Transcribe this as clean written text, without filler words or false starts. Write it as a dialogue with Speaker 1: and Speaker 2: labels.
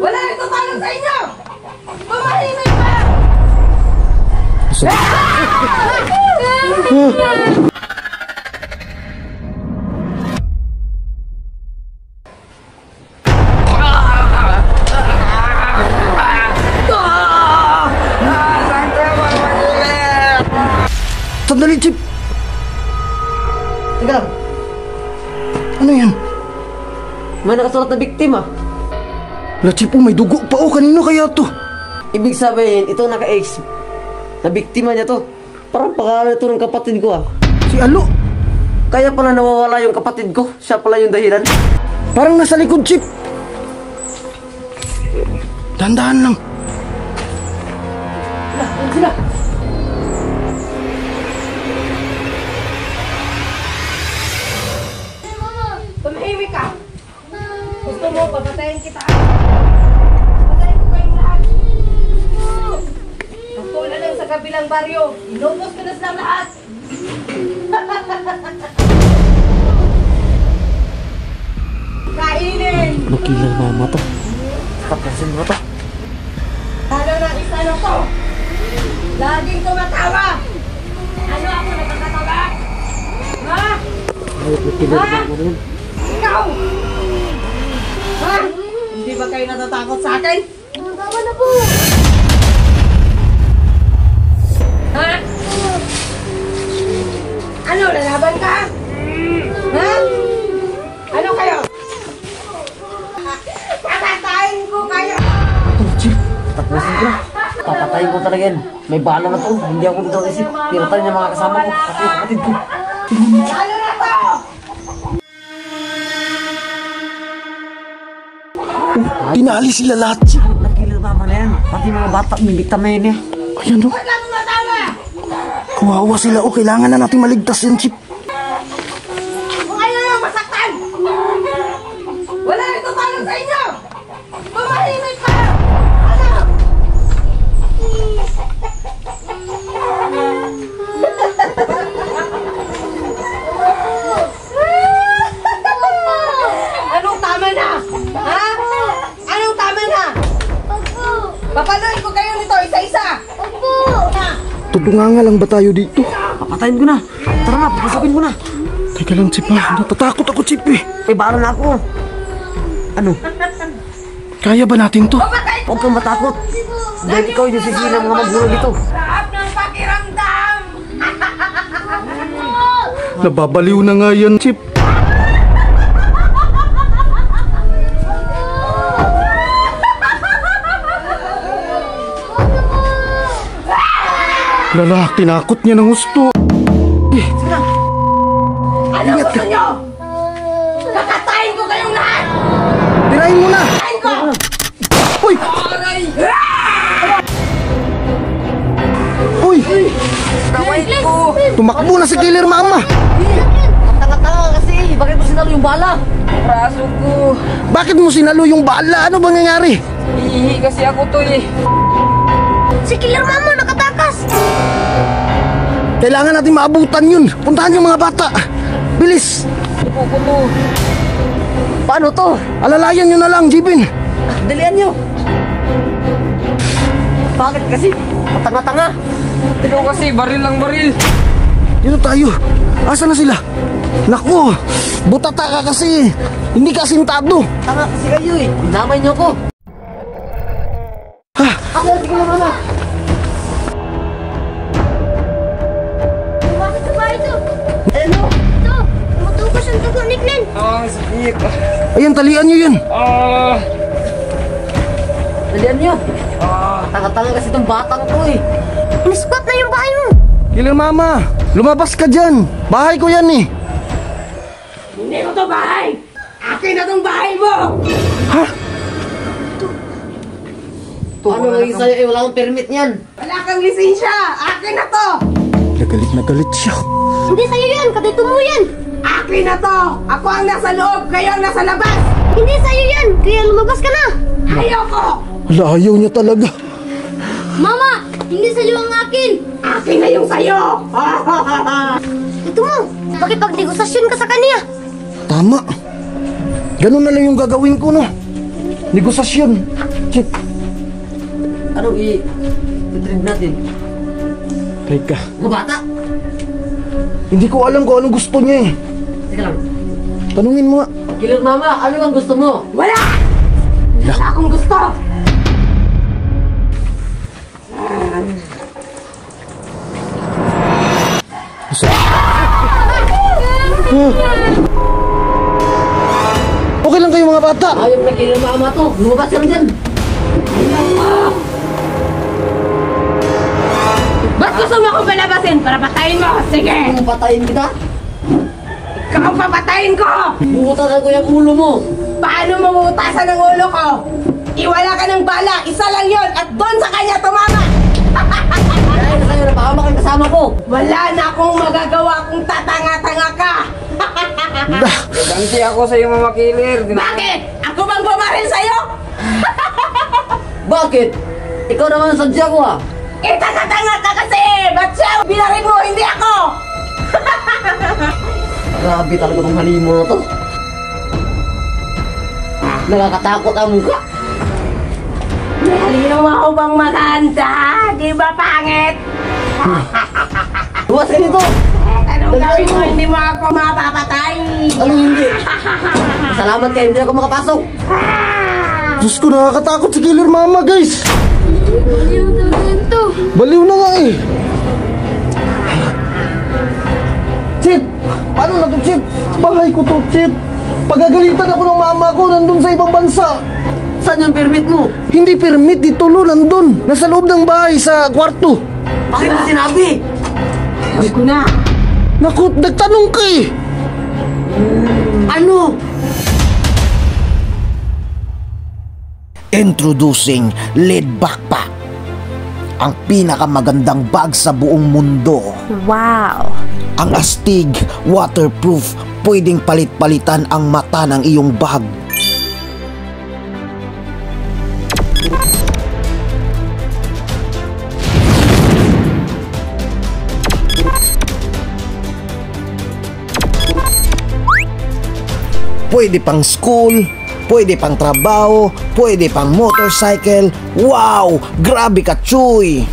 Speaker 1: Wala nang tutulong sa inyo! Tumahimik ka!
Speaker 2: Sandali, Chip!
Speaker 3: Teka lang.
Speaker 2: Ano yan?
Speaker 3: May nakasulat na biktima.
Speaker 2: La, Chip, may dugo pa. Kanino kaya to?
Speaker 3: Ibig sabihin, ito naka-ex. Na biktima niya to. Parang pangalan ito ng kapatid ko
Speaker 2: Si Alo?
Speaker 3: Kaya pala nawawala yung kapatid ko. Siya pala yung dahilan.
Speaker 2: Parang nasa likod, Chip. Dahan-dahan lang.
Speaker 3: Sila.
Speaker 1: Tumahimik ka! Gusto mo, papatayin kita! Papatayin ko kayong lahat! Nagtula lang sa kabilang baryo! Inubos ko na silang lahat! Kainin!
Speaker 3: Makilang mama to. Tapasin mo to.
Speaker 1: Ano na isa na to? Laging tumatawa! Ano ako nakakatawa? Ha? Ha? Ikaw! Ha? Hindi ba kayo natatakot sa akin?
Speaker 4: Tama na po!
Speaker 1: Ha? Ano, lalaban ka? Ha? Ano kayo? Papatayin ko kayo!
Speaker 3: Chip, tapusin ko na. Papatayin ko talaga yan. May bala na to. Hindi ako dito isip. Pinatay niya mga kasama ko. Pati kapatid ko.
Speaker 1: Ano na to?
Speaker 2: Tinali sila lahat, Chip.
Speaker 3: Nakilang mama na yan. Pati mga bata, bibiktima yan eh.
Speaker 2: Ayan, no?
Speaker 1: Ba't ka tumatawa?
Speaker 2: Kawawa sila. Kailangan na natin maligtas yan, Chip.
Speaker 1: Kung ayaw lang masaktan! Wala nang tutulong sa inyo! Tumahimik ka! Ano? Anong tama na? Ha? Anong tama na?
Speaker 4: Opo!
Speaker 1: Papaloy ko kayo nito isa-isa!
Speaker 4: Opo!
Speaker 2: Tudunganga lang ba tayo dito?
Speaker 3: Papatayin ko na. Tara na, papasapin ko na.
Speaker 2: Teka lang, Chip, ha? Natatakot ako, Chip, eh.
Speaker 3: May bala na ako. Ano?
Speaker 2: Kaya ba natin to?
Speaker 1: Papatay ko
Speaker 3: Huwag kang matakot. Dahil ikaw yung sisi ng mga magulang dito.
Speaker 1: lahat ng pakiramdam!
Speaker 2: Nababaliw na nga yan, Chip. Lala, tinakot niya ng gusto.
Speaker 1: Ano gusto nyo? Kakatayin ko kayong lahat!
Speaker 2: Tirahin mo na!
Speaker 1: Kakatayin ko!
Speaker 2: Uy!
Speaker 1: Aray!
Speaker 2: Uy!
Speaker 3: Taway ko.
Speaker 2: Tumakbo na si Killer Mama!
Speaker 3: Tanga-tanga kasi. Bakit mo sinalo yung bala? Braso ko.
Speaker 2: Bakit mo sinalo yung bala? Ano bang nangyari?
Speaker 3: Ihi kasi ako to eh.
Speaker 4: Si Killer Mama nakatakas!
Speaker 2: Kailangan natin maabutan yun. Puntahan yung mga bata. Bilis!
Speaker 3: Ipo ko to. Paano to?
Speaker 2: Alalayan nyo na lang, Jibin.
Speaker 3: Dalian nyo. Bakit kasi? Tanga-tanga. Ito kasi, baril lang baril.
Speaker 2: Dito tayo. Asa na sila? Naku! Butata ka kasi. Hindi ka sintado.
Speaker 3: Tanga kasi kayo eh. Dinamay nyo ko.
Speaker 2: Ha?
Speaker 3: Ako, sige na mama.
Speaker 4: Bakit sa bahay ito?
Speaker 3: Ano?
Speaker 4: Ito! Tumutukas ang dugo ni Glenn!
Speaker 3: Sakit.
Speaker 2: Ayan, talian nyo yun.
Speaker 3: Dalian nyo. Tanga-tanga kasi itong batang to eh.
Speaker 4: Inisquat na yung bahay mo!
Speaker 2: Killer Mama, lumabas ka dyan. Bahay ko yan eh.
Speaker 1: Hindi ko to bahay! Akin na tong bahay mo!
Speaker 2: Ha?
Speaker 3: Ano nga yung sa'yo eh? Wala akong permit niyan.
Speaker 1: Wala kang lisensya! Akin na to!
Speaker 2: Na galit siya.
Speaker 4: Hindi sa'yo yan! Kadito mo yan!
Speaker 1: Akin na to! Ako ang nasa loob, kayo ang nasa labas!
Speaker 4: Hindi sa'yo yan! Kaya lumabas ka na!
Speaker 1: Ayoko!
Speaker 2: Hala, ayaw niya talaga.
Speaker 4: Mama! Hindi sa'yo ang akin!
Speaker 1: Akin na yung sayo!
Speaker 4: Ito mo! Pakipag-negosasyon ka sa kanya!
Speaker 2: Tama. Ganun na lang yung gagawin ko, no? Negosasyon. Chip,
Speaker 3: Anong i-drink natin?
Speaker 2: teka.
Speaker 3: Mga bata!
Speaker 2: Hindi ko alam kung anong gusto niya eh.
Speaker 3: Teka lang.
Speaker 2: Tanungin mo nga.
Speaker 3: Killer Mama, ano ang gusto mo?
Speaker 1: Wala! Wala akong gusto!
Speaker 2: Okay lang kayo mga bata.
Speaker 3: Ayaw na Killer Mama to. Lumabas ka na dyan.
Speaker 1: Ba't gusto mo akong palabasin para patayin mo? Sige!
Speaker 3: Kung patayin kita,
Speaker 1: Ikaw ang papatayin ko!
Speaker 3: bubutasan ko yung ulo mo.
Speaker 1: Paano mamutasan ang ulo ko? Iwala ka ng bala, isa lang yon at doon sa kanya tumama!
Speaker 3: Dahil na kayo napahamak ang kasama ko.
Speaker 1: Wala na akong magagawa kung tatanga-tanga ka!
Speaker 5: Ganti ako sa iyo, Mama Killer.
Speaker 1: Bakit? Ako bang bumaril sa'yo?
Speaker 3: Bakit? Ikaw naman ang sadya ko ah.
Speaker 1: Eh, tanga-tanga ka kasi! Ba't siya binaril mo, hindi ako?
Speaker 3: Grabe talaga tong halimo na to. Nakakatakot ang mukha.
Speaker 1: Halino ako bang maganda? Di ba pangit?
Speaker 3: Luwas ka dito.
Speaker 1: Anong gawin mo? Hindi mo ako mapapatay!
Speaker 3: Ano hindi? Salamat kayo, hindi ako makapasok.
Speaker 2: Diyos ko, nakakatakot si Killer Mama, guys.
Speaker 4: Baliw talaga yan to.
Speaker 2: Baliw na nga eh. Chip! Paano na to, Chip? Bahay ko to, Chip. Pagagalitan ako ng mama ko, nandun sa ibang bansa.
Speaker 3: Saan yung permit mo?
Speaker 2: Hindi permit, dito lo, nandun. Nasa loob ng bahay, sa kwarto.
Speaker 3: Bakit mo sinabi?
Speaker 1: Sabi ko na!
Speaker 2: Naku, nagtanong ka eh.
Speaker 3: Ano?
Speaker 6: Introducing Lead Backpack, ang pinakamagandang bag sa buong mundo.
Speaker 7: Wow!
Speaker 6: Ang astig, waterproof, pwedeng palit-palitan ang mata ng iyong bag. Pwede pang school, pwede pang trabaho, pwede pang motorcycle. Wow! Grabe ka, Chuy!